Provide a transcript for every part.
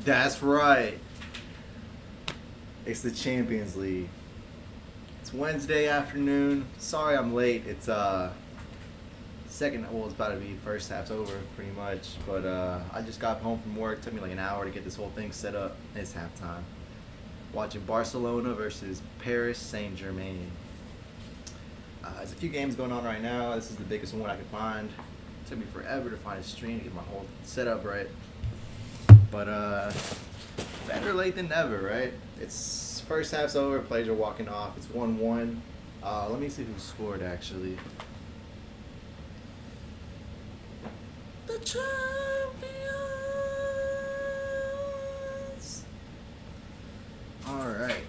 That's right. It's the Champions League. It's Wednesday afternoon. Sorry I'm late. It's second. Well, it's about to be first half's over pretty much. But I just got home from work. It took me like an hour to get this whole thing set up. It's halftime. Watching Barcelona versus Paris Saint-Germain. There's a few games going on right now. This is the biggest one I could find. It took me forever to find a stream to get my whole setup right. But better late than never, right? It's first half's over. Players are walking off. It's 1-1. Let me see who scored actually. The champions. All right.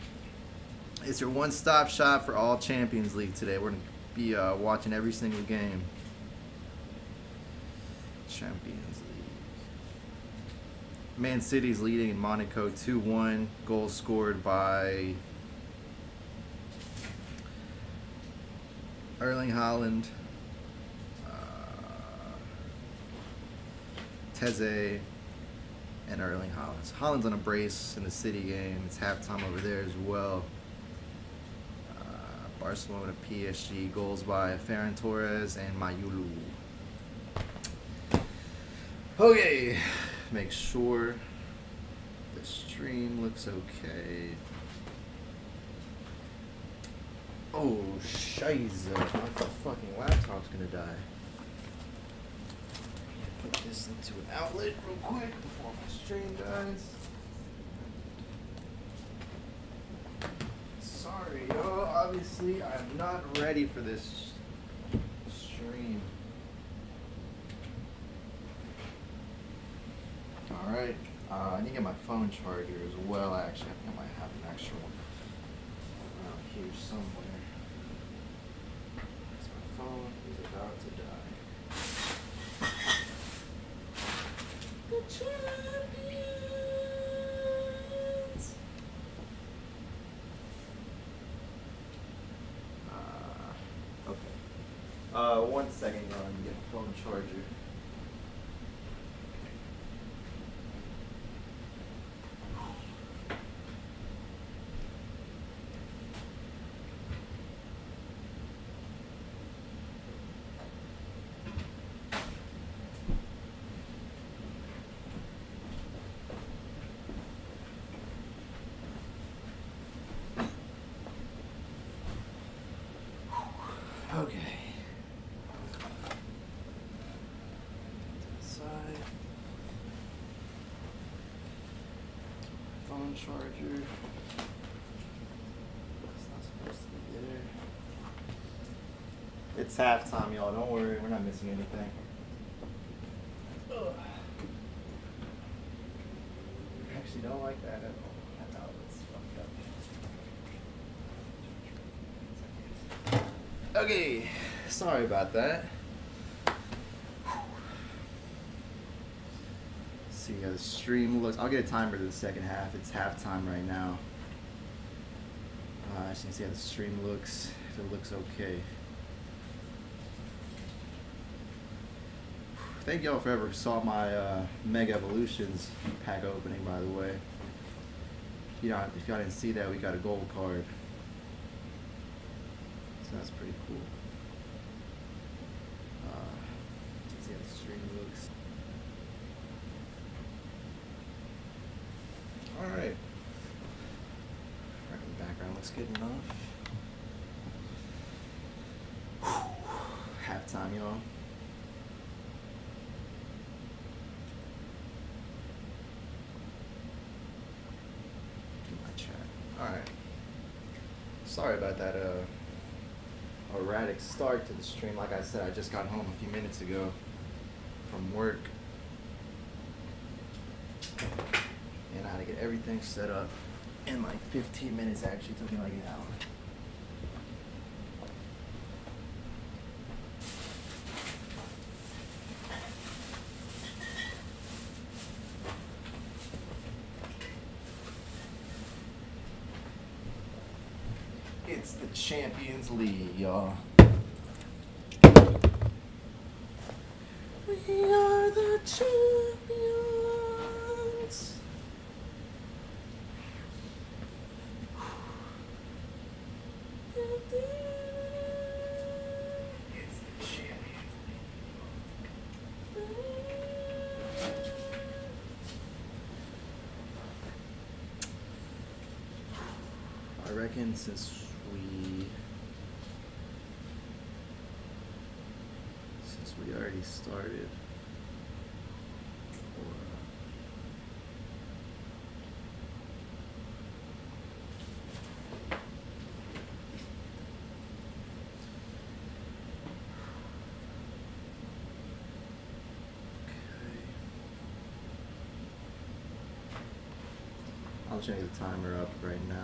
It's your one-stop shop for all Champions League today. We're gonna be watching every single game. Champions League. Man City's leading in Monaco 2-1. Goals scored by Erling Haaland, Teze, and Erling Haaland. Haaland's on a brace in the City game. It's halftime over there as well. Barcelona PSG, goals by Ferran Torres and Mayulu. Okay, make sure the stream looks okay. Oh, shiza, my fucking laptop's gonna die. Put this into an outlet real quick before my stream dies. Sorry, yo. Obviously, I'm not ready for this stream. Alright. I need to get my phone charger as well, actually. I think I might have an extra one around here somewhere. So my phone is about to die. The champions! Okay. 1 second, y'all. Let me get my phone charger. Okay. Side. Phone charger. It's not supposed to be there. It's halftime, y'all. Don't worry, we're not missing anything. Ugh. I actually don't like that at all. That outlet's fucked up. Okay, sorry about that. See how the stream looks. I'll get a timer to the second half. It's halftime right now. I just need to see how the stream looks. If it looks okay. Thank y'all for ever saw my Mega Evolutions pack opening, by the way. If y'all didn't see that, we got a gold card. So that's pretty cool. Let's see how the stream looks. Alright. The background looks good enough. Halftime, y'all. My chat. Alright. Sorry about that erratic start to the stream. Like I said, I just got home a few minutes ago from work. And I had to get everything set up in like 15 minutes. Actually, it took me like an hour. It's the Champions League, y'all. We are the champions. reckon since we already started. I'm just gonna get the timer up right now.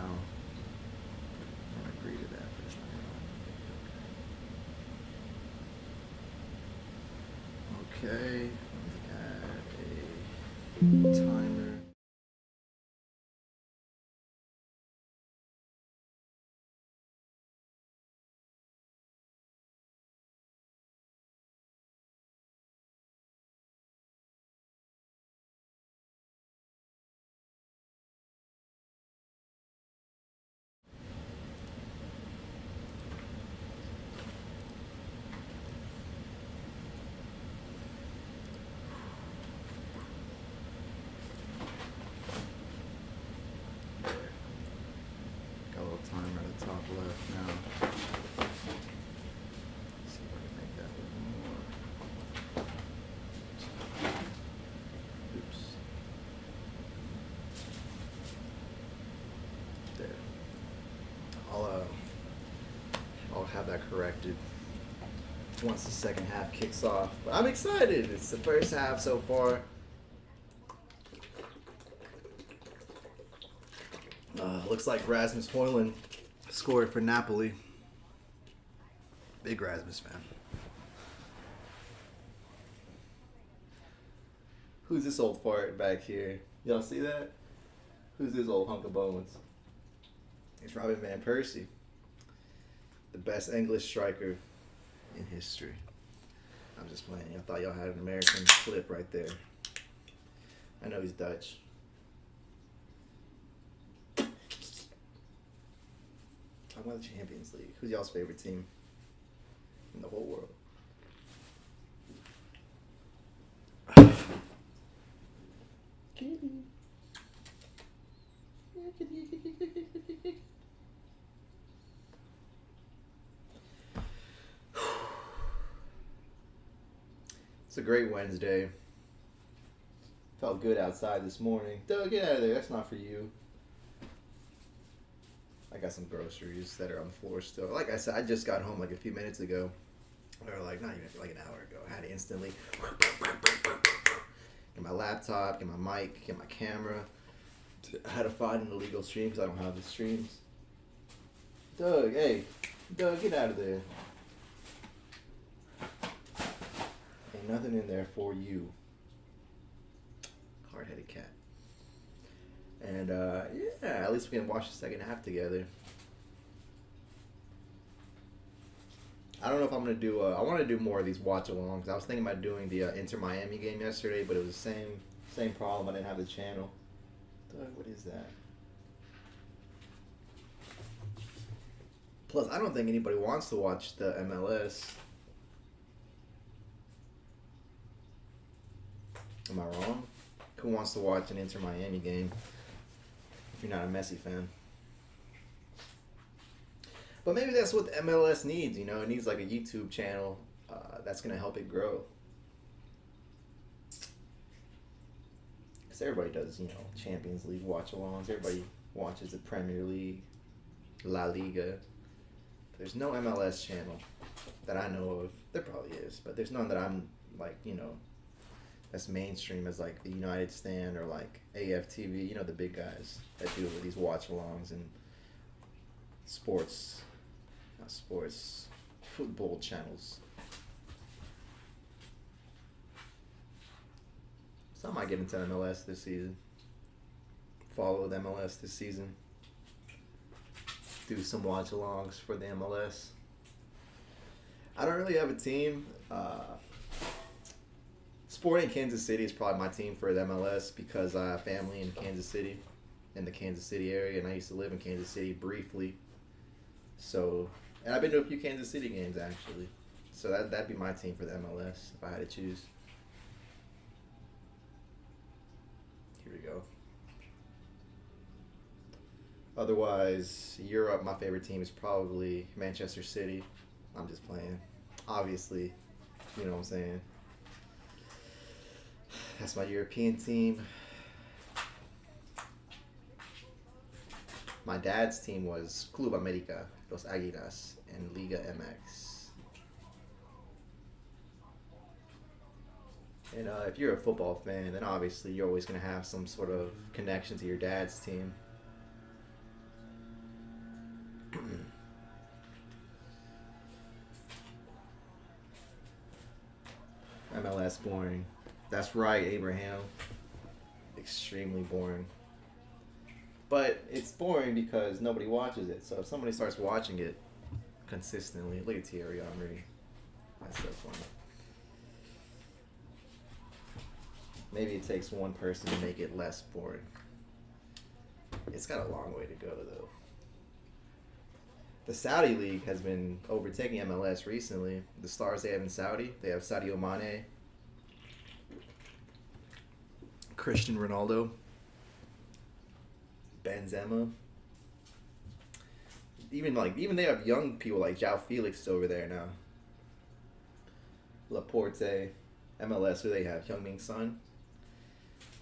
I don't agree to that, but it's not gonna. Okay, let me add a timer. Got a little timer at the top left now. Let's see if I can make that a little more. Oops. There. I'll have that corrected once the second half kicks off. But I'm excited. It's the first half so far. Looks like Rasmus Højlund scored for Napoli. Big Rasmus fan. Who's this old fart back here? Y'all see that? Who's this old hunk of bones? It's Robin Van Persie, the best English striker in history. I'm just playing. I thought y'all had an American clip right there. I know he's Dutch. Talking about the Champions League. Who's y'all's favorite team in the whole world? Kitty. It's a great Wednesday. Felt good outside this morning. Doug, get out of there. That's not for you. I got some groceries that are on the floor still. Like I said, I just got home like a few minutes ago. Or like, not even like an hour ago. I had to instantly get my laptop, get my mic, get my camera. I had to find an illegal stream because I don't have the streams. Doug, hey. Doug, get out of there. Ain't nothing in there for you. Hard-headed cat. And yeah, at least we can watch the second half together. I don't know if I'm gonna do. I want to do more of these watch-alongs. I was thinking about doing the Inter Miami game yesterday, but it was the same problem. I didn't have the channel. Doug, what is that? Plus, I don't think anybody wants to watch the MLS. Am I wrong? Who wants to watch an Inter Miami game if you're not a Messi fan? But maybe that's what the MLS needs, you know? It needs like a YouTube channel that's going to help it grow. Because everybody does, you know, Champions League watch-alongs. Everybody watches the Premier League, La Liga. There's no MLS channel that I know of. There probably is, but there's none that I'm like, you know, that's mainstream as like the United Stand or like AFTV, you know, the big guys that do these watch-alongs and football channels. So I might get into MLS this season. Follow the MLS this season. Do some watch-alongs for the MLS. I don't really have a team. Sporting Kansas City is probably my team for the MLS because I have family in Kansas City, in the Kansas City area, and I used to live in Kansas City briefly. So, and I've been to a few Kansas City games actually. So that'd be my team for the MLS if I had to choose. Here we go. Otherwise, Europe, my favorite team is probably Manchester City. I'm just playing. Obviously, you know what I'm saying. That's my European team. My dad's team was Club América, Los Águilas, and Liga MX. And if you're a football fan, then obviously you're always going to have some sort of connection to your dad's team. MLS boring. That's right, Abraham. Extremely boring. But it's boring because nobody watches it. So if somebody starts watching it consistently, look at Thierry Henry. That's so funny. Maybe it takes one person to make it less boring. It's got a long way to go, though. The Saudi League has been overtaking MLS recently. The stars they have in Saudi, they have Sadio Mane, Cristiano Ronaldo, Benzema. Even they have young people like João Felix is over there now. Laporte, MLS, who they have? Heung-min Son.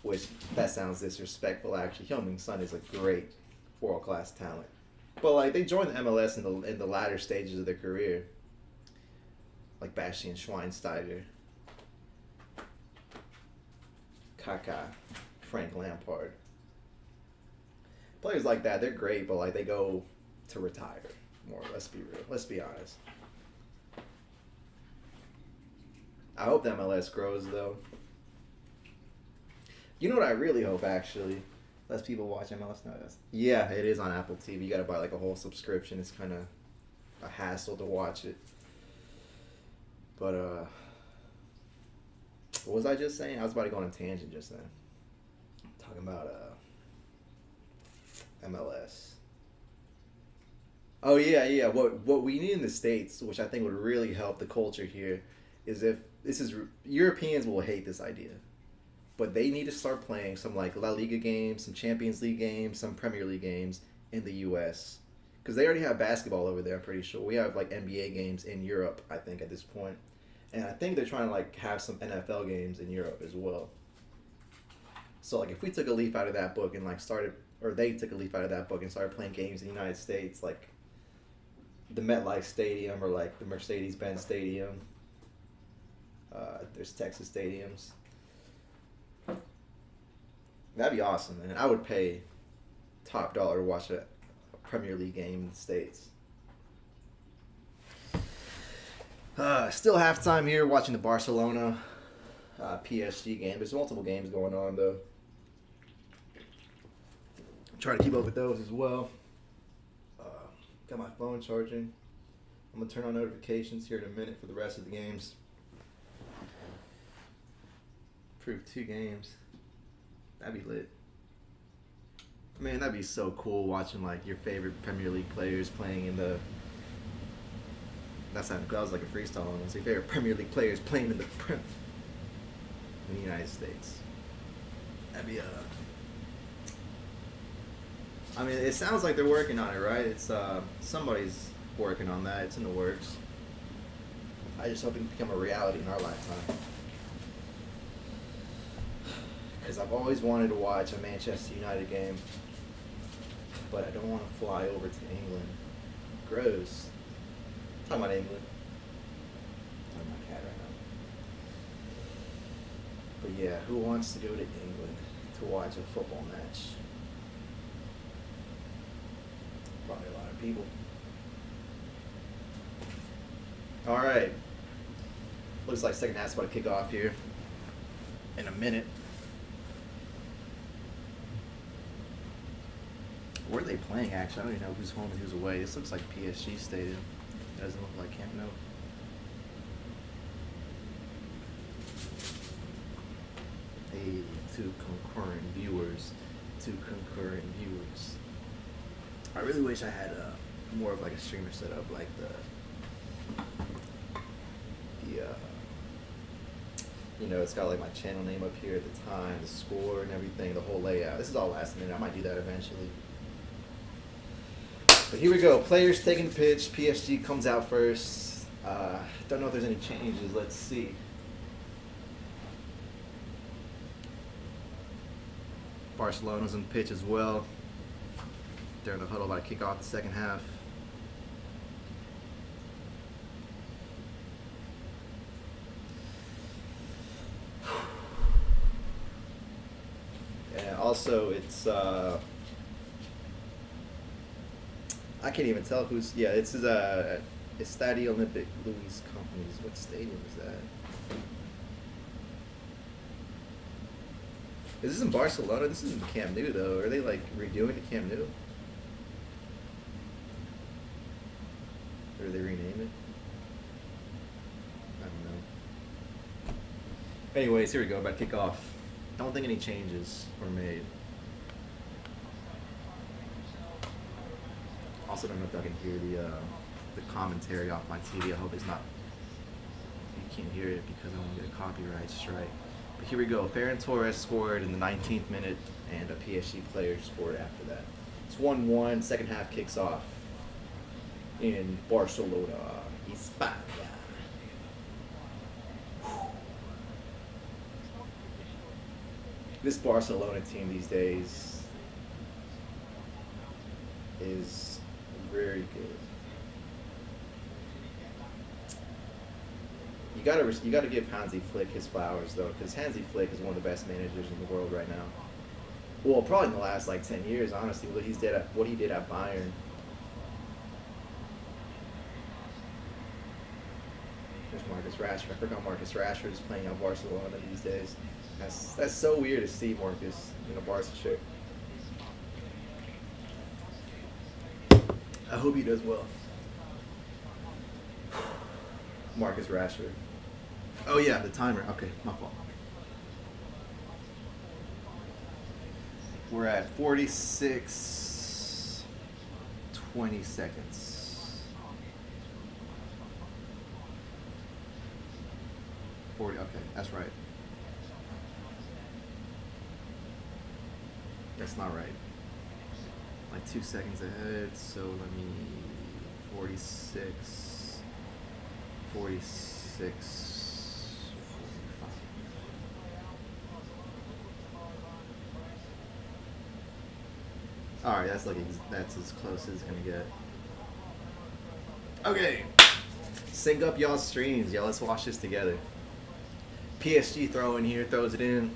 Which, that sounds disrespectful actually. Heung-min Son is a great world class talent. But they joined the MLS in the latter stages of their career. Like Bastian Schweinsteiger, Kaká, Frank Lampard. Players like that, they're great, but they go to retire more. Let's be real. Let's be honest. I hope the MLS grows though. You know what I really hope actually? Less people watch MLS nowadays. Yeah, it is on Apple TV. You gotta buy a whole subscription. It's kind of a hassle to watch it. But what was I just saying? I was about to go on a tangent just then. Talking about MLS. Oh yeah. What we need in the States, which I think would really help the culture here, is if Europeans will hate this idea. But they need to start playing some La Liga games, some Champions League games, some Premier League games in the U.S. Because they already have basketball over there, I'm pretty sure. We have NBA games in Europe, I think, at this point. And I think they're trying to have some NFL games in Europe as well. So if we took a leaf out of that book and they took a leaf out of that book and started playing games in the United States, like the MetLife Stadium or the Mercedes-Benz Stadium. There's Texas stadiums. That'd be awesome, man. I would pay top dollar to watch a Premier League game in the States. Still halftime here, watching the Barcelona PSG game. There's multiple games going on, though. I'm trying to keep up with those as well. Got my phone charging. I'm going to turn on notifications here in a minute for the rest of the games. Prove 2 games. That'd be lit. Man, that'd be so cool watching your favorite Premier League players playing in the. That was like a freestyle one. Your favorite Premier League players playing in the United States. That'd be I mean, it sounds like they're working on it, right? It's somebody's working on that. It's in the works. I just hope it can become a reality in our lifetime. Because I've always wanted to watch a Manchester United game, but I don't want to fly over to England. Gross. Talking about England. Talking about cat right now. But yeah, who wants to go to England to watch a football match? Probably a lot of people. All right. Looks like second half's about to kick off here in a minute. Where are they playing, actually? I don't even know who's home and who's away. This looks like PSG Stadium. It doesn't look like Camp Nou. Hey, two concurrent viewers. I really wish I had more of a streamer setup, like it's got my channel name up here, the time, the score, and everything, the whole layout. This is all last minute. I might do that eventually. So here we go. Players taking the pitch. PSG comes out first. Don't know if there's any changes. Let's see. Barcelona's on the pitch as well. They're in the huddle about to kick off the second half. Yeah, also it's I can't even tell who's this is Estadio Olympic Luis Companies. What stadium is that? Is this in Barcelona? This isn't Camp Nou though. Are they like redoing the Camp Nou? Or did they rename it? I don't know. Anyways, here we go. About to kick off. Don't think any changes were made. Also, don't know if I can hear the commentary off my TV. I hope it's not. You can't hear it because I won't get a copyright strike. But here we go. Ferran Torres scored in the 19th minute, and a PSG player scored after that. It's 1-1. Second half kicks off in Barcelona, España. This Barcelona team these days is very good. You gotta give Hansi Flick his flowers though, because Hansi Flick is one of the best managers in the world right now. Well, probably in the last like 10 years, honestly. What he did at Bayern. There's Marcus Rashford. I forgot Marcus Rashford is playing at Barcelona these days. That's so weird to see Marcus in a Barca shirt. I hope he does well. Marcus Rashford. Oh yeah, the timer. Okay, my fault. We're at 46, 20 seconds. 40, okay, that's right. That's not right. Like 2 seconds ahead, so let me, 46, 45. Alright, that's as close as it's gonna get. Okay. Sync up y'all's streams, y'all. Let's watch this together. PSG throw in here, throws it in.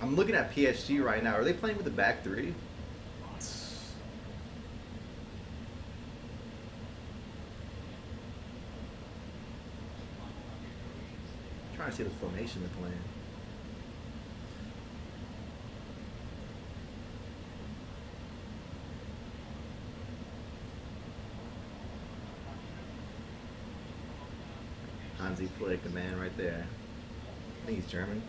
I'm looking at PSG right now. Are they playing with the back three? I'm trying to see the formation they're playing. Hansi Flick, the man right there. I think he's German.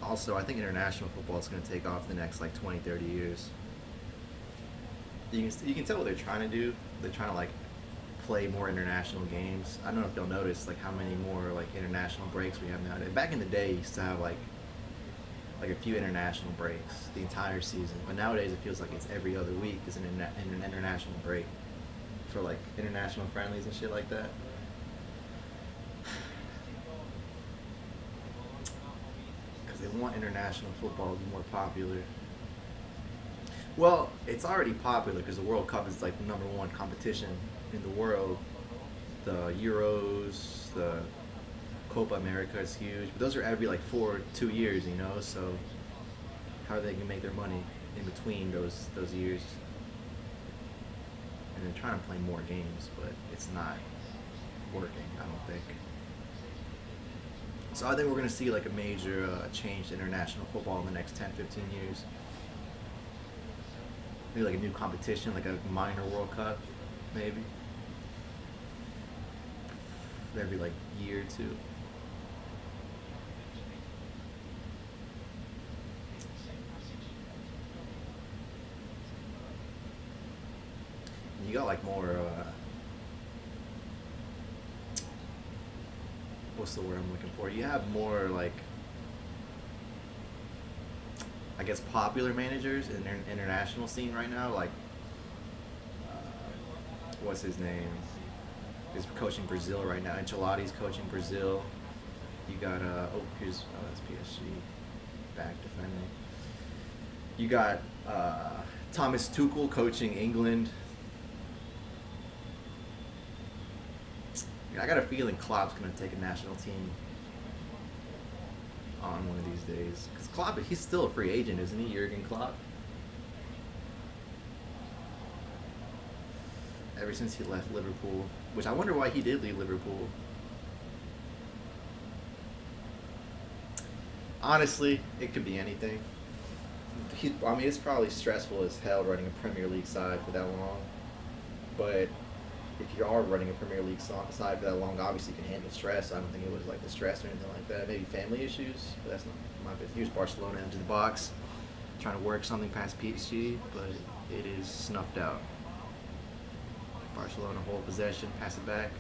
Also, I think international football is going to take off in the next like 20, 30 years. You can tell what they're trying to do. They're trying to like play more international games. I don't know if you'll notice like how many more like international breaks we have nowadays. Back in the day, you used to have like a few international breaks the entire season, but nowadays it feels like it's every other week is an international break for like international friendlies and shit like that. Because they want international football to be more popular. Well, it's already popular because the World Cup is like the #1 competition in the world. The Euros, the Copa America is huge, but those are every like 2 years, you know. So how are they gonna make their money in between those years? And they're trying to play more games, but it's not working, I don't think. So I think we're gonna see like a major change to international football in the next 10, 15 years. Maybe like a new competition, like a minor World Cup, maybe. Every like year or two. You got like more what's the word I'm looking for? You have more like, I guess, popular managers in the international scene right now. Like, what's his name? He's coaching Brazil right now. Ancelotti's coaching Brazil. You got that's PSG back defending. You got Thomas Tuchel coaching England. I got a feeling Klopp's gonna take a national team on one of these days. Because Klopp, he's still a free agent, isn't he, Jurgen Klopp? Ever since he left Liverpool, which I wonder why he did leave Liverpool. Honestly, it could be anything. I mean, it's probably stressful as hell running a Premier League side for that long. But if you are running a Premier League side for that long, obviously you can handle stress. I don't think it was like the stress or anything like that. Maybe family issues, but that's not my business. Here's Barcelona into the box, trying to work something past PSG, but it is snuffed out. Barcelona hold possession, pass it back.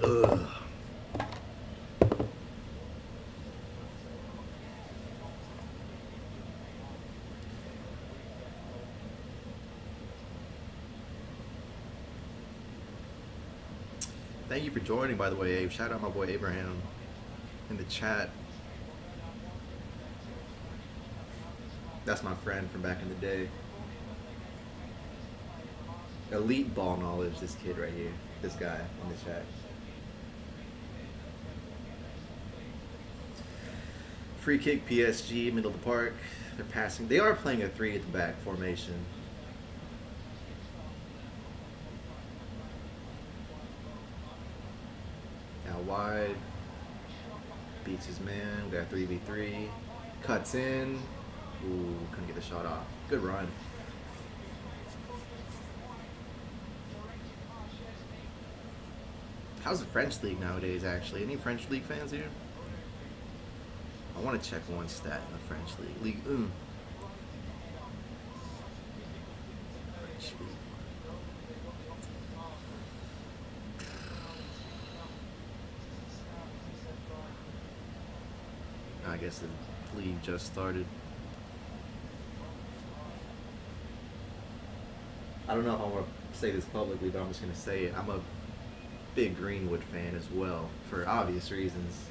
Ugh. Thank you for joining, by the way, Abe. Shout out my boy Abraham in the chat. That's my friend from back in the day. Elite ball knowledge, this kid right here. This guy in the chat. Free kick, PSG, middle of the park. They're passing. They are playing a 3 at the back formation. Now wide. Beats his man. We got 3v3. Cuts in. Ooh, couldn't get the shot off. Good run. How's the French league nowadays, actually? Any French league fans here? I want to check one stat in the French league. League 1. French league. I guess the league just started. I don't know if I want to say this publicly, but I'm just going to say it. I'm a big Greenwood fan as well, for obvious reasons.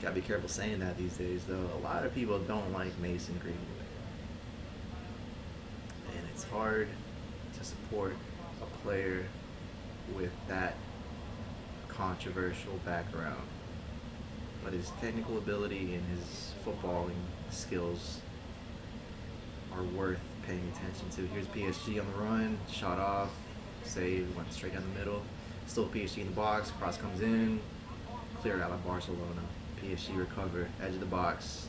Gotta be careful saying that these days, though. A lot of people don't like Mason Greenwood. And it's hard to support a player with that controversial background. But his technical ability and his footballing skills are worth paying attention to. Here's PSG on the run, shot off, save, went straight down the middle. Still PSG in the box, cross comes in, cleared out by Barcelona. PSG recover, edge of the box,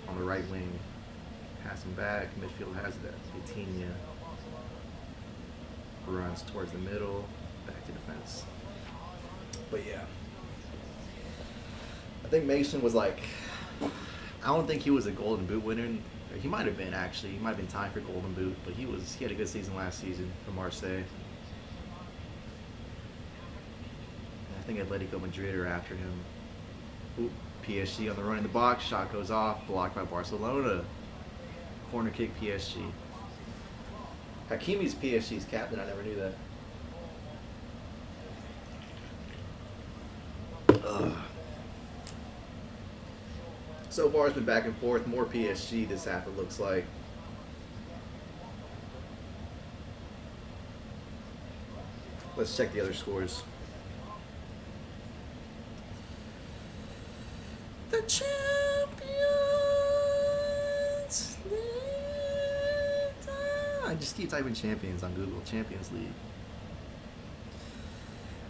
on the right wing, passing back, midfield has that. Vitinha runs towards the middle, back to defense. But yeah, I think Mason was like, I don't think he was a Golden Boot winner. He might have been, actually. He might have been timed for Golden Boot, but he had a good season last season for Marseille. I think Atletico Madrid are after him. Ooh, PSG on the run in the box, shot goes off, blocked by Barcelona. Corner kick, PSG. Hakimi's PSG's captain, I never knew that. Ugh. So far it's been back and forth, more PSG this half it looks like. Let's check the other scores. The champions. I just keep typing champions on Google. Champions League.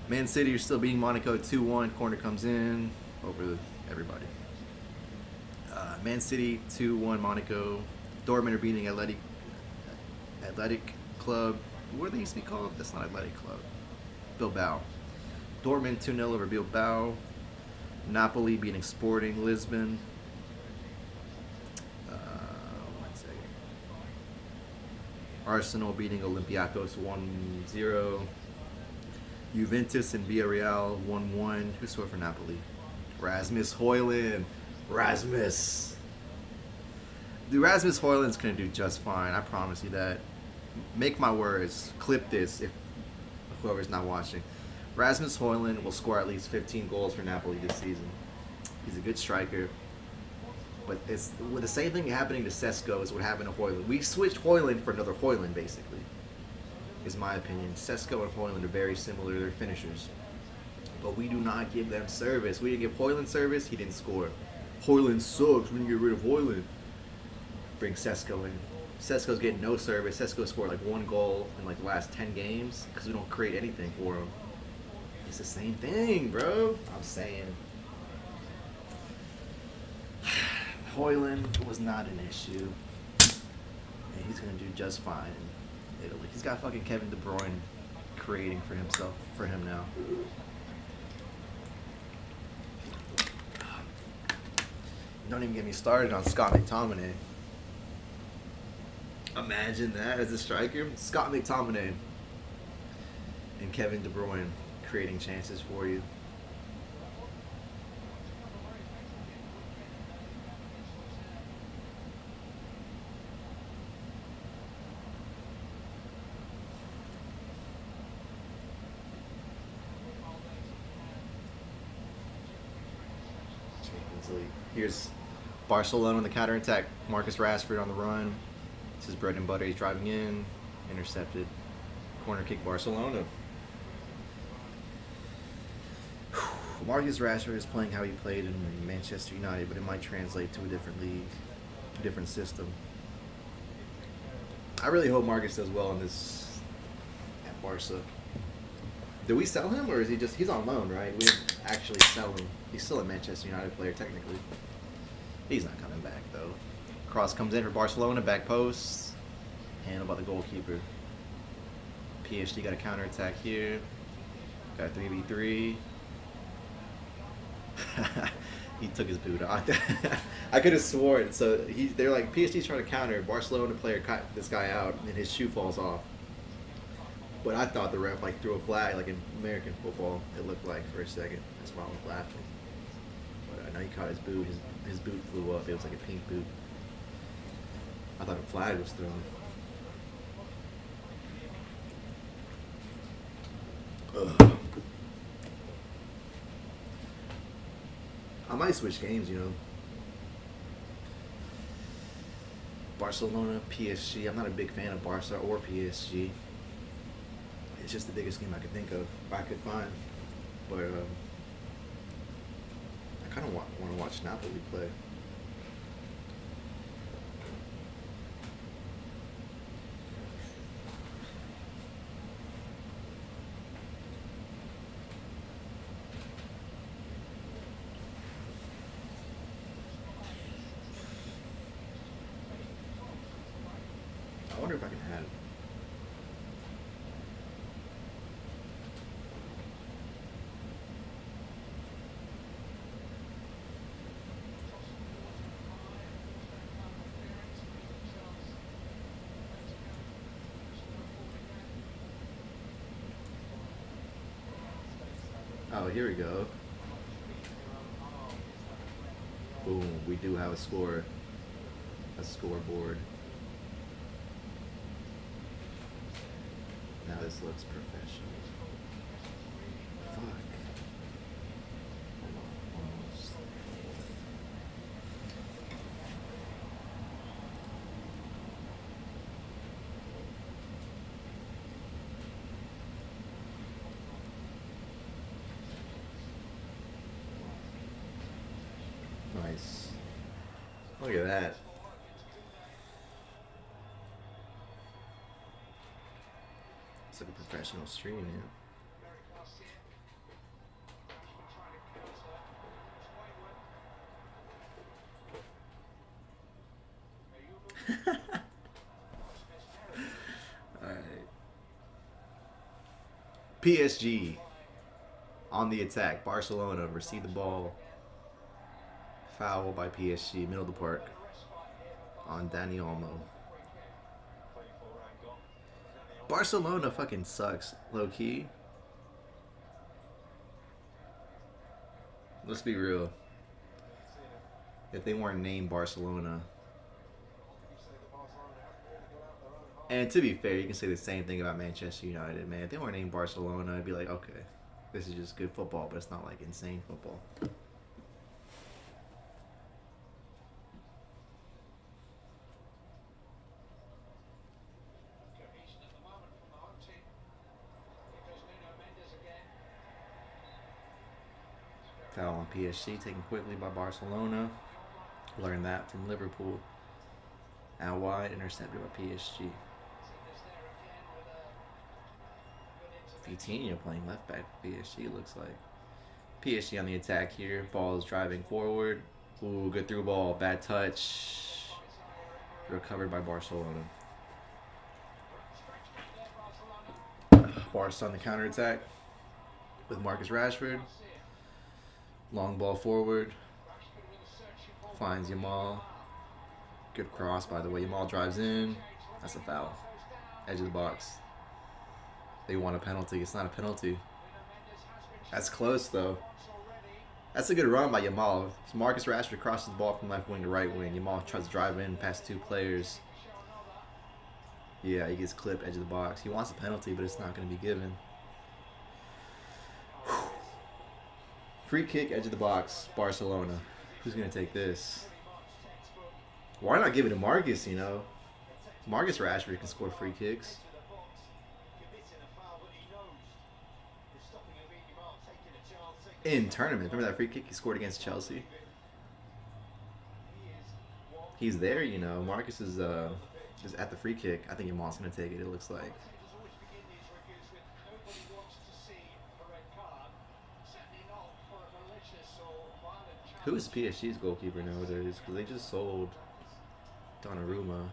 Man City are still beating Monaco 2-1. Corner comes in over everybody. Man City 2-1 Monaco. Dortmund are beating Athletic Club. What do they used to be called? That's not Athletic Club. Bilbao. Dortmund 2-0 over Bilbao. Napoli beating Sporting Lisbon. One second. Arsenal beating Olympiacos 1-0. Juventus and Villarreal 1-1. Who scored for Napoli? Rasmus Højlund. Rasmus. Dude, Rasmus Højlund's going to do just fine. I promise you that. Make my words. Clip this if whoever's not watching. Rasmus Højlund will score at least 15 goals for Napoli this season. He's a good striker. But it's the same thing happening to Sesko is what happened to Højlund. We switched Højlund for another Højlund, basically, is my opinion. Sesko and Højlund are very similar. They're finishers. But we do not give them service. We didn't give Højlund service. He didn't score. Højlund sucks. We need to get rid of Højlund. Bring Sesko in. Sesko's getting no service. Sesko scored like 1 goal in like the last 10 games because we don't create anything for him. It's the same thing, bro. I'm saying. Højlund was not an issue. And he's going to do just fine in Italy. He's got fucking Kevin De Bruyne creating for him now. Don't even get me started on Scott McTominay. Imagine that as a striker. Scott McTominay and Kevin De Bruyne creating chances for you. Here's Barcelona on the counterattack. Marcus Rashford on the run. This is bread and butter. He's driving in. Intercepted. Corner kick Barcelona. Marcus Rashford is playing how he played in Manchester United, but it might translate to a different league, a different system. I really hope Marcus does well in this at Barca. Did we sell him, or is he's on loan, right? We didn't actually sell him. He's still a Manchester United player, technically. He's not coming back, though. Cross comes in for Barcelona, back post. Handled by the goalkeeper. PSG got a counterattack here. Got a 3v3. He took his boot off. I could have sworn. So they're like, PSG's trying to counter. Barcelona player cut this guy out, and his shoe falls off. But I thought the ref threw a flag like in American football. It looked like for a second. That's why I was laughing. But I know he caught his boot. His boot flew up. It was like a pink boot. I thought a flag was thrown. Ugh. I might switch games, Barcelona, PSG. I'm not a big fan of Barca or PSG. It's just the biggest game I could think of, I could find. But I kind of want to watch Napoli play. I wonder if I can have it. Oh, here we go. Boom, we do have a scoreboard. Now this looks professional. Fuck. Almost. Nice. Look at that. It's like a professional stream, yeah. Alright. PSG on the attack. Barcelona receive the ball. Foul by PSG, middle of the park on Dani Olmo. Barcelona fucking sucks, low key. Let's be real. If they weren't named Barcelona, and to be fair, you can say the same thing about Manchester United, man. If they weren't named Barcelona, I'd be like, okay, this is just good football, but it's not like insane football. Foul on PSG, taken quickly by Barcelona. Learned that from Liverpool. Out wide, intercepted by PSG. Vitinha playing left back for PSG, looks like. PSG on the attack here. Ball is driving forward. Ooh, good through ball. Bad touch. Recovered by Barcelona. Barca on the counter attack with Marcus Rashford. Long ball forward. Finds Yamal. Good cross, by the way. Yamal drives in. That's a foul. Edge of the box. They want a penalty. It's not a penalty. That's close, though. That's a good run by Yamal. Marcus Rashford crosses the ball from left wing to right wing. Yamal tries to drive in past two players. Yeah, he gets clipped, edge of the box. He wants a penalty, but it's not going to be given. Free kick, edge of the box, Barcelona. Who's going to take this? Why not give it to Marcus, you know? Marcus Rashford can score free kicks. In tournament. Remember that free kick he scored against Chelsea? He's there, you know. Marcus is at the free kick. I think Yamal's going to take it, it looks like. Who is PSG's goalkeeper nowadays? Because they just sold Donnarumma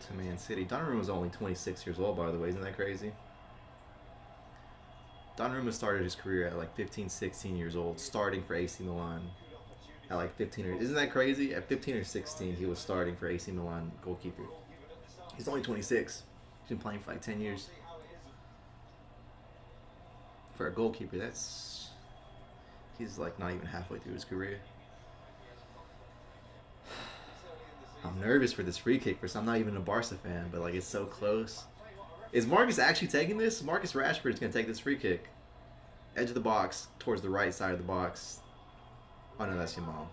to Man City. Donnarumma's only 26 years old, by the way. Isn't that crazy? Donnarumma started his career at like 15, 16 years old, starting for AC Milan at like 15 or... Isn't that crazy? At 15 or 16, he was starting for AC Milan goalkeeper. He's only 26. He's been playing for like 10 years. For a goalkeeper, that's... He's like not even halfway through his career. I'm nervous for this free kick. I'm not even a Barca fan, but like it's so close. Is Marcus actually taking this? Marcus Rashford is going to take this free kick. Edge of the box, towards the right side of the box. Oh no, that's Yamal.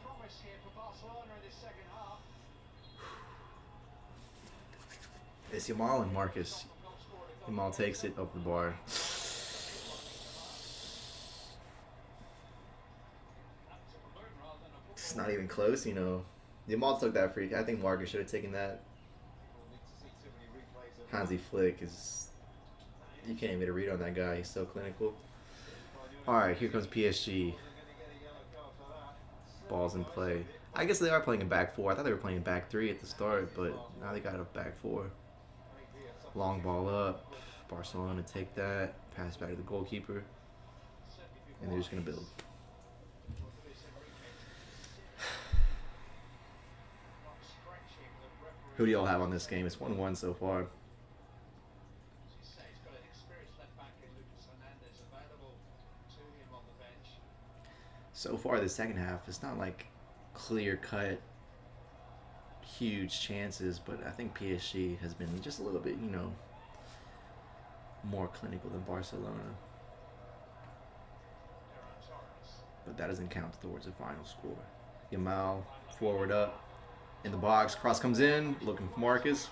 It's Yamal and Marcus. Yamal takes it over the bar. It's not even close, you know. Yamal took that free kick. I think Marcus should have taken that. Hansi Flick is... You can't even get a read on that guy. He's so clinical. Alright, here comes PSG. Ball's in play. I guess they are playing a back four. I thought they were playing back three at the start, but now they got a back four. Long ball up. Barcelona take that. Pass back to the goalkeeper. And they're just going to build. Who do y'all have on this game? It's 1-1 so far. So far, the second half, it's not like clear-cut, huge chances, but I think PSG has been just a little bit, you know, more clinical than Barcelona. But that doesn't count towards the final score. Yamal, forward up, in the box, cross comes in, looking for Marcus.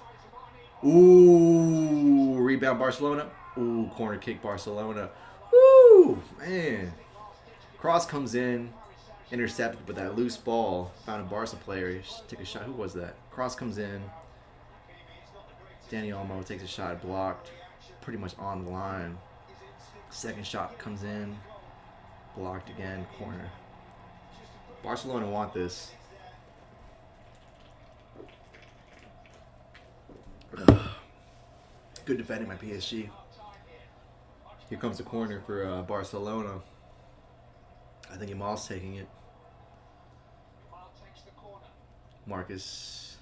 Ooh, rebound Barcelona. Ooh, corner kick Barcelona. Ooh, man. Cross comes in, intercepted with that loose ball. Found a Barca player. Took a shot. Who was that? Cross comes in. Dani Olmo takes a shot, blocked. Pretty much on the line. Second shot comes in. Blocked again. Corner. Barcelona want this. Good defending by PSG. Here comes the corner for Barcelona. I think Yamal's taking it. Marcus,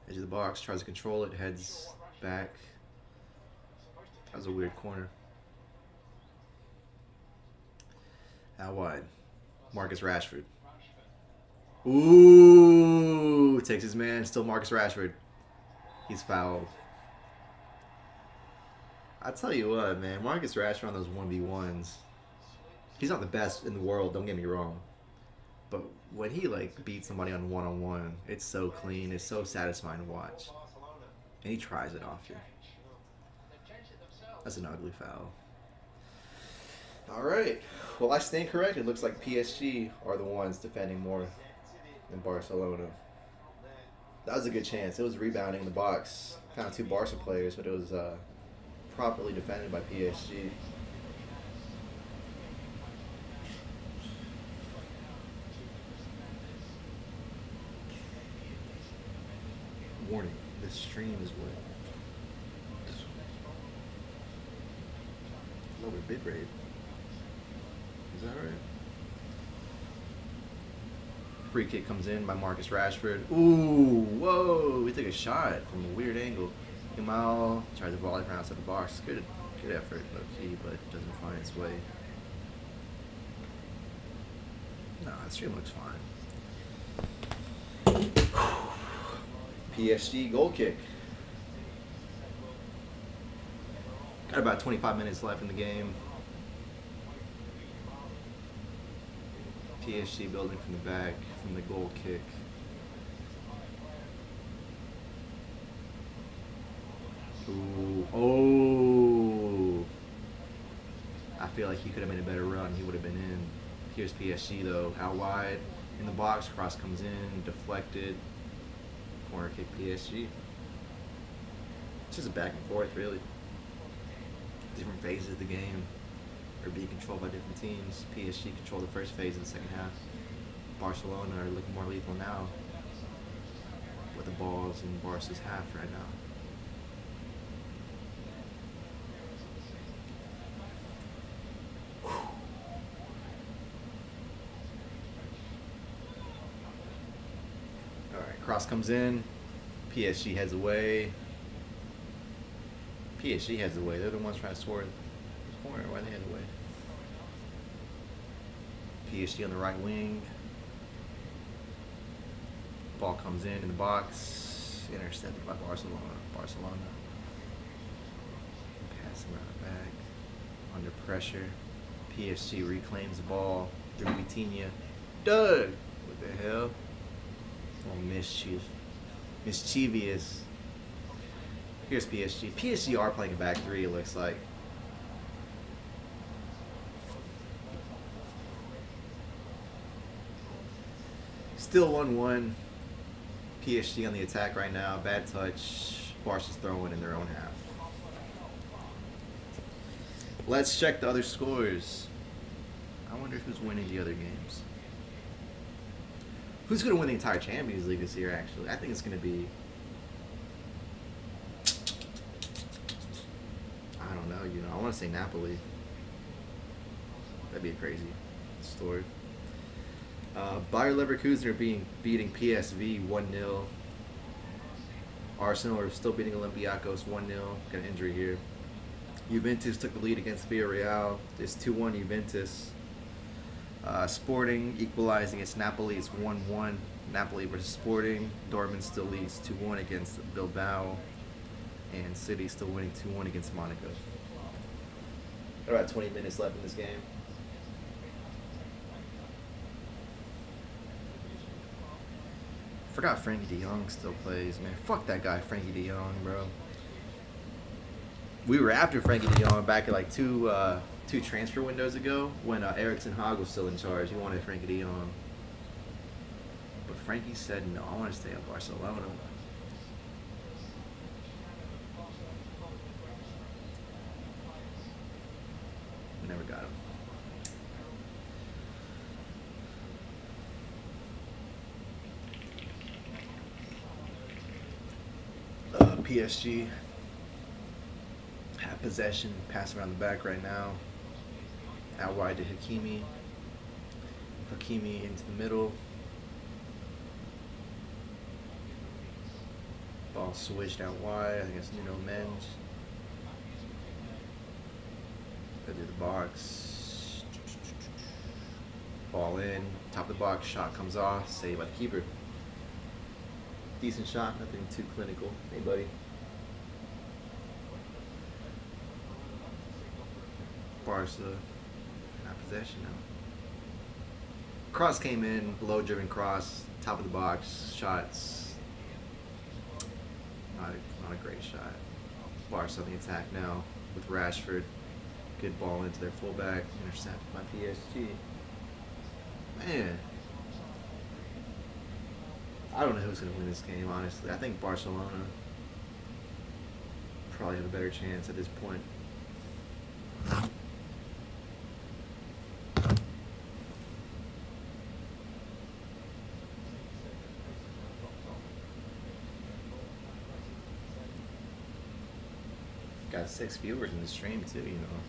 edge of the box, tries to control it, heads back. That was a weird corner. Out wide. Marcus Rashford. Ooh, takes his man. Still Marcus Rashford. He's fouled. I tell you what, man. Marcus Rashford on those 1v1s. He's not the best in the world, don't get me wrong. But when he like beats somebody on one, it's so clean. It's so satisfying to watch. And he tries it off you. That's an ugly foul. All right. Well, I stand corrected. It looks like PSG are the ones defending more than Barcelona. That was a good chance. It was rebounding in the box. Found two Barca players, but it was properly defended by PSG. Warning, this stream is wet. Lower bitrate. Is that right? Free kick comes in by Marcus Rashford. Ooh, whoa! We took a shot from a weird angle. Jamal tries to volley from outside the box. Good effort, low key, but doesn't find its way. No, the stream looks fine. PSG goal kick. Got about 25 minutes left in the game. PSG building from the back, from the goal kick. Ooh, oh! I feel like he could have made a better run. He would have been in. Here's PSG though, out wide in the box. Cross comes in, deflected. Corner kick PSG. It's just a back and forth, really. Different phases of the game are being controlled by different teams. PSG controlled the first phase of the second half. Barcelona are looking more lethal now with the balls in Barca's half right now. Alright, cross comes in. PSG heads away. PSG heads away. They're the ones trying to score the corner. Why they head away? PSG on the right wing. Ball comes in the box. Intercepted by Barcelona. Passing around the back. Under pressure. PSG reclaims the ball through Vitinha. Doug! What the hell? Oh, mischievous. Here's PSG. PSG are playing a back three, it looks like. Still 1-1. PSG on the attack right now. Bad touch. Barca's throwing in their own half. Let's check the other scores. I wonder who's winning the other games. Who's going to win the entire Champions League this year, actually? I think it's going to be... I don't know, I want to say Napoli. That'd be a crazy story. Bayer Leverkusen are beating PSV 1-0. Arsenal are still beating Olympiacos 1-0. Got an injury here. Juventus took the lead against Villarreal. It's 2-1 Juventus. Sporting equalizing against Napoli. It's 1-1. Napoli versus Sporting. Dortmund still leads 2-1 against Bilbao. And City still winning 2-1 against Monaco. Got about 20 minutes left in this game. Forgot Frankie de Jong still plays, man. Fuck that guy, Frankie de Jong, bro. We were after Frankie de Jong back at like two transfer windows ago when Eriksson Haag was still in charge. He wanted Frankie de Jong. But Frankie said, no, I want to stay at Barcelona. We never got him. PSG have possession, pass around the back right now. Out wide to Hakimi. Hakimi into the middle. Ball switched out wide. I think it's Nuno Mendes. Go through the box. Ball in. Top of the box. Shot comes off. Saved by the keeper. Decent shot. Nothing too clinical. Hey, buddy. Barca have possession now. Cross came in. Below driven cross. Top of the box. Shots. Not a great shot. Barca on the attack now with Rashford. Good ball into their fullback. Intercepted by PSG. Man. I don't know who's going to win this game, honestly. I think Barcelona probably have a better chance at this point. Got 6 viewers in the stream too, you know.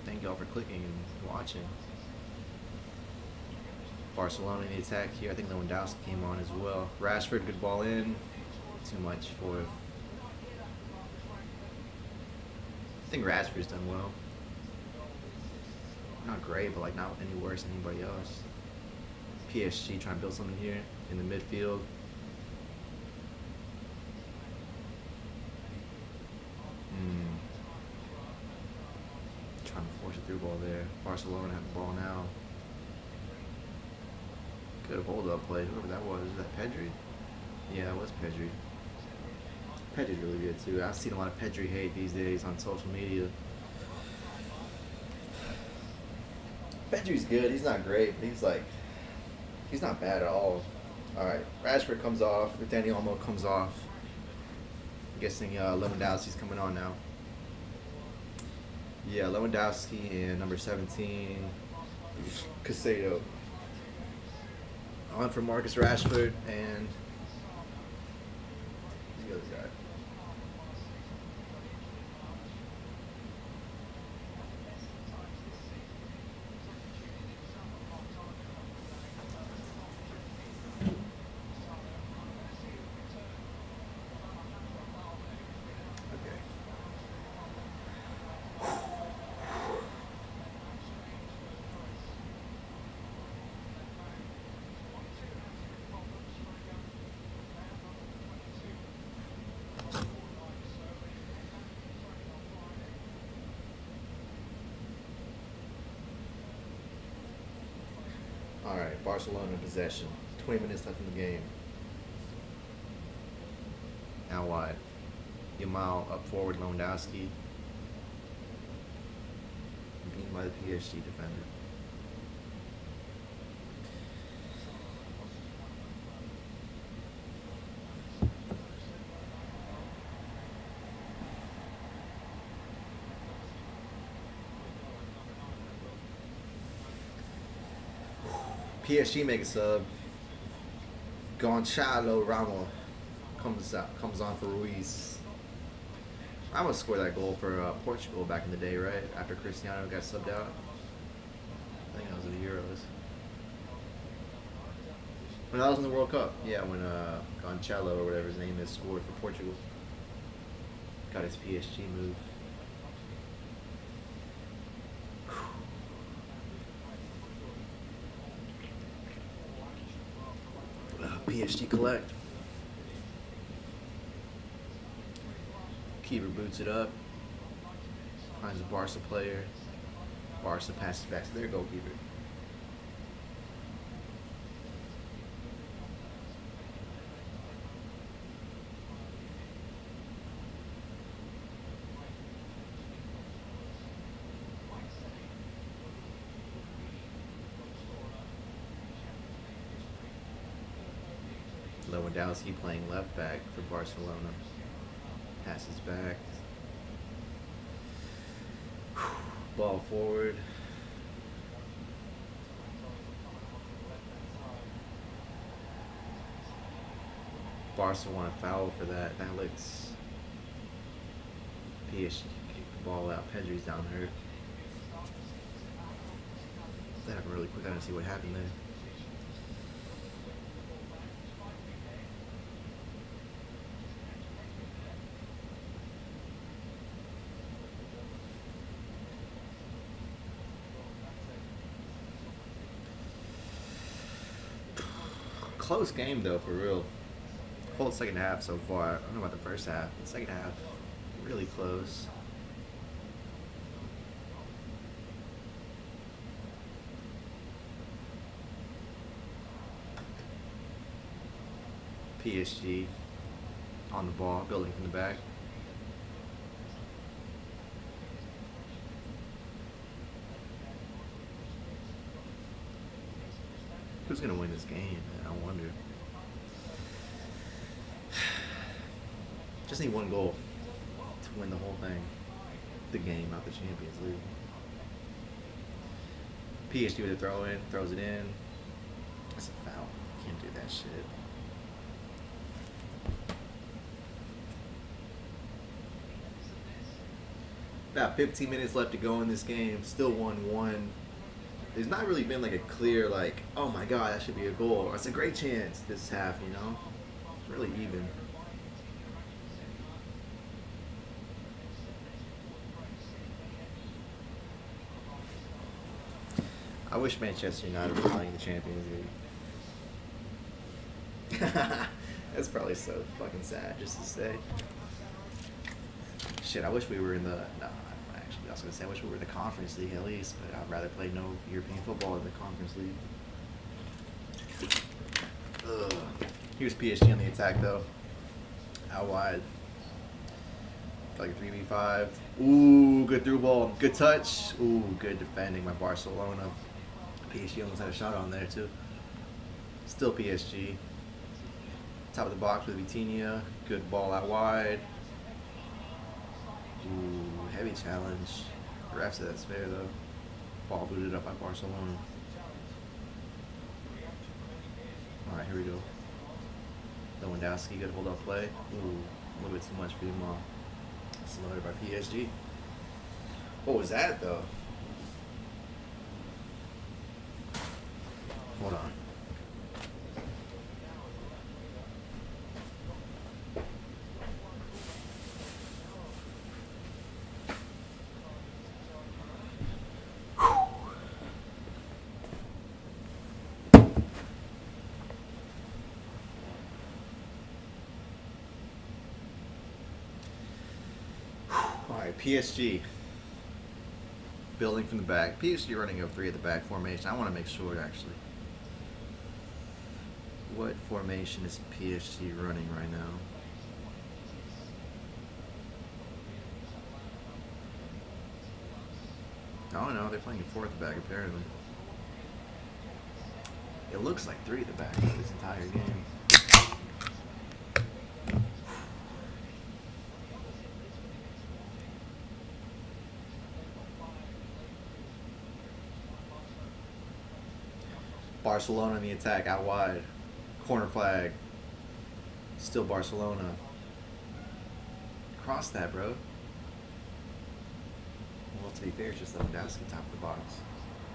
Thank y'all for clicking and watching. Barcelona in the attack here. I think Lewandowski came on as well. Rashford, good ball in. Too much for it. I think Rashford's done well. Not great, but like not any worse than anybody else. PSG trying to build something here in the midfield. Trying to force a through ball there. Barcelona have the ball now. Good hold up play, whoever that was. Is that Pedri? Yeah, it was Pedri. Pedri's really good too. I've seen a lot of Pedri hate these days on social media. Pedri's good. He's not great, but he's not bad at all. All right, Rashford comes off. Daniel Olmo comes off. I'm guessing Lewandowski's coming on now. Yeah, Lewandowski and number 17, Casado. On for Marcus Rashford and the other guy. All right, Barcelona in possession. 20 minutes left in the game. Now wide. Yamal up forward, Lewandowski. Beaten by the PSG defender. PSG make a sub. Gonçalo Ramos comes on for Ruiz. Ramos scored that goal for Portugal back in the day, right? After Cristiano got subbed out. I think that was the Euros. When that was in the World Cup. Yeah, when Gonçalo or whatever his name is scored for Portugal. Got his PSG move. PSG collect. Keeper boots it up. Finds a Barca player. Barca passes back to their goalkeeper. Lewandowski playing left back for Barcelona. Passes back. Ball forward. Barca want a foul for that. That looks. PSG kicked the ball out. Pedri's down hurt. That happened really quick. I didn't see what happened there. close game though, for real. Whole second half so far. I don't know about the first half. The second half, really close. PSG on the ball, building from the back. Who's gonna win this game, man? I wonder. Just need one goal to win the whole thing. The game, not the Champions League. PSG with a throw in, throws it in. That's a foul. Can't do that shit. About 15 minutes left to go in this game. Still 1-1. There's not really been like a clear like, oh my god, that should be a goal. Or it's a great chance this half, you know? It's really even. I wish Manchester United were playing the Champions League. That's probably so fucking sad just to say. Shit, I wish we were in the... No, actually, I was going to say I wish we were in the Conference League at least, but I'd rather play no European football in the Conference League. Ugh. Here's PSG on the attack, though. Out wide. Like a 3v5. Ooh, good through ball. Good touch. Ooh, good defending by Barcelona. PSG almost had a shot on there, too. Still PSG. Top of the box with Vitinha. Good ball out wide. Ooh, heavy challenge. The ref said that's fair, though. Ball booted up by Barcelona. Alright, here we go. Lewandowski, good hold up play. Ooh, a little bit too much for him. Smothered by PSG. What was that, though? Hold on. Alright, PSG. Building from the back. PSG running a 3 at the back formation. I want to make sure, actually. What formation is PSG running right now? Oh no, they're playing a 4 at the back apparently. It looks like 3 at the back this entire game. Barcelona in the attack, out wide. Corner flag. Still Barcelona. Cross that, bro. Well, to be fair, it's just Lewandowski top of the box.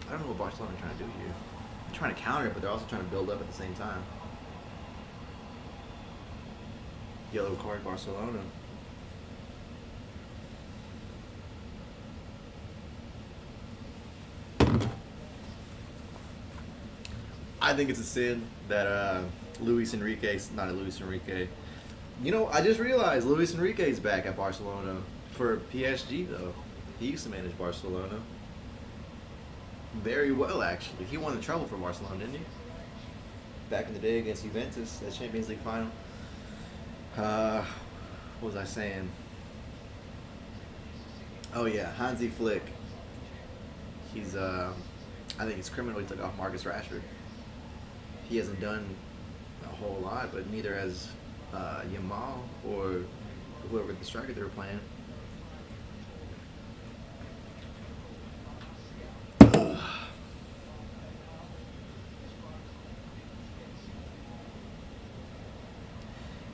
I don't know what Barcelona are trying to do here. They're trying to counter it, but they're also trying to build up at the same time. Yellow card, Barcelona. I think it's a sin that Luis Enrique, not a Luis Enrique. You know, I just realized Luis Enrique is back at Barcelona for PSG, though. He used to manage Barcelona. Very well, actually. He won the treble for Barcelona, didn't he? Back in the day against Juventus, the Champions League final. What was I saying? Oh, yeah, Hansi Flick. He's, I think it's criminal he took off Marcus Rashford. He hasn't done a whole lot, but neither has Yamal or whoever the striker they were playing.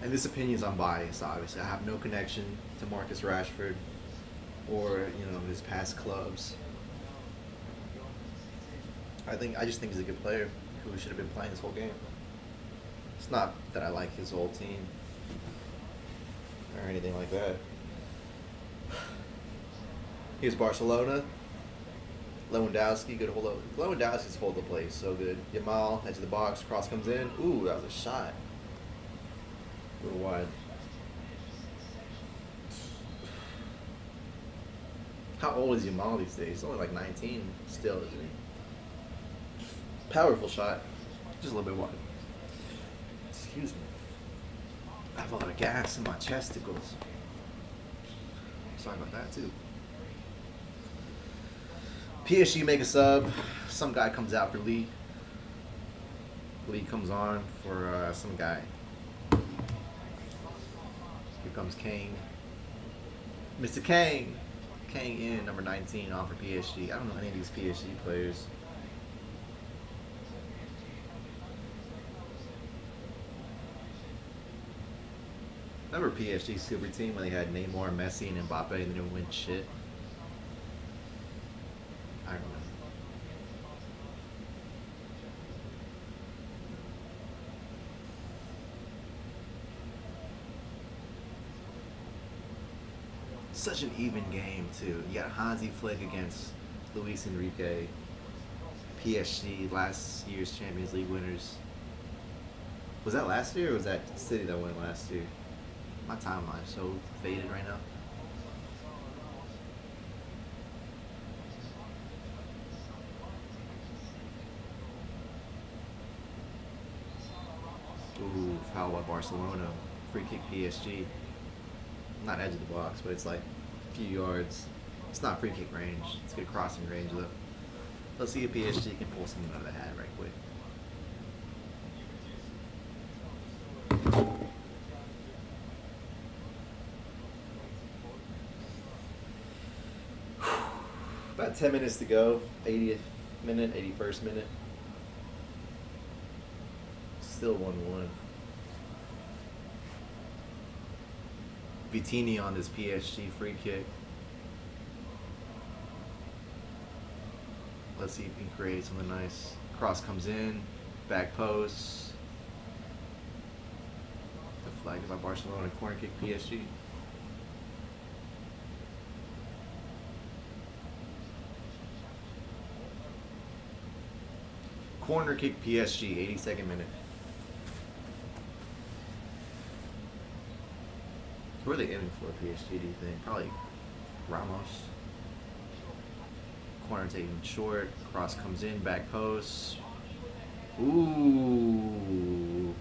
And this opinion is unbiased, obviously. I have no connection to Marcus Rashford or, you know, his past clubs. I just think he's a good player who should have been playing this whole game. It's not that I like his whole team or anything like that. Here's Barcelona. Lewandowski, good hold up. Lewandowski's hold the place, so good. Yamal, edge of the box, cross comes in. Ooh, that was a shot. A little wide. How old is Yamal these days? He's only like 19 still, isn't he? Powerful shot. Just a little bit wide. Excuse me. I have a lot of gas in my chesticles. Sorry about that too. PSG make a sub. Some guy comes out for Lee. Lee comes on for some guy. Here comes Kang. Mr. Kang. Kang in, number 19, on for PSG. I don't know any of these PSG players. Remember PSG super team when they had Neymar, Messi, and Mbappe and they didn't win shit? I remember. Such an even game too. You got Hansi Flick against Luis Enrique. PSG, last year's Champions League winners. Was that last year or was that City that won last year? My timeline's so faded right now. Ooh, foul by Barcelona. Free kick PSG. Not edge of the box, but it's like a few yards. It's not free kick range. It's good crossing range though. Let's see if PSG can pull something out of the hat right quick. About 10 minutes to go. 80th minute, 81st minute. Still 1-1. Vitini on this PSG free kick. Let's see if he can create something nice. Cross comes in. Back post. Deflected by Barcelona. Corner kick PSG. Corner kick PSG, 82nd minute. Who are they aiming for, PSG, do you think? Probably Ramos. Corner taken short. Cross comes in, back post. Ooh.